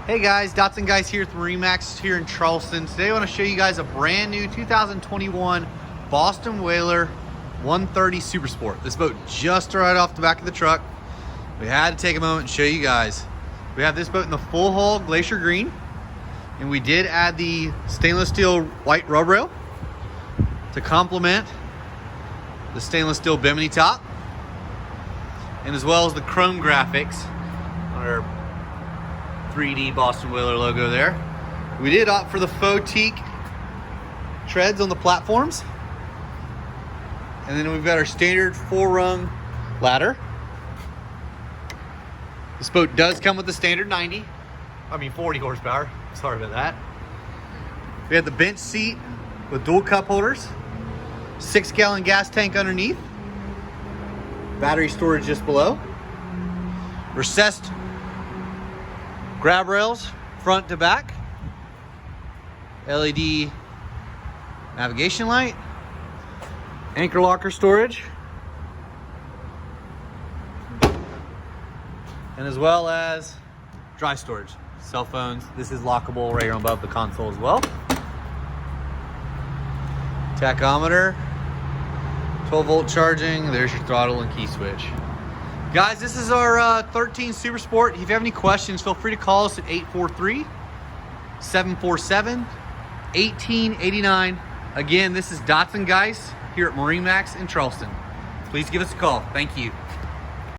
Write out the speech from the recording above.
Hey guys, Dotson Guys here with MarineMax here in Charleston. Today I want to show you guys a brand new 2021 Boston Whaler 130 Super Sport. This boat just right off the back of the truck. We had to take a moment and show you guys. We have this boat in the full hull glacier green, and we did add the stainless steel white rub rail to complement the stainless steel bimini top, and as well as the chrome graphics on our 3D Boston Whaler logo there. We did opt for the faux teak treads on the platforms. And then we've got our standard 4-rung ladder. This boat does come with the standard 40 horsepower. Sorry about that. We have the bench seat with dual cup holders, 6-gallon gas tank underneath, battery storage just below, recessed grab rails front to back, LED navigation light, anchor locker storage, and as well as dry storage, cell phones. This is lockable right here above the console as well. Tachometer, 12-volt charging. There's your throttle and key switch. Guys, this is our 13 Super Sport. If you have any questions, feel free to call us at 843-747-1889. Again, this is Dotson Guys here at MarineMax in Charleston. Please give us a call. Thank you.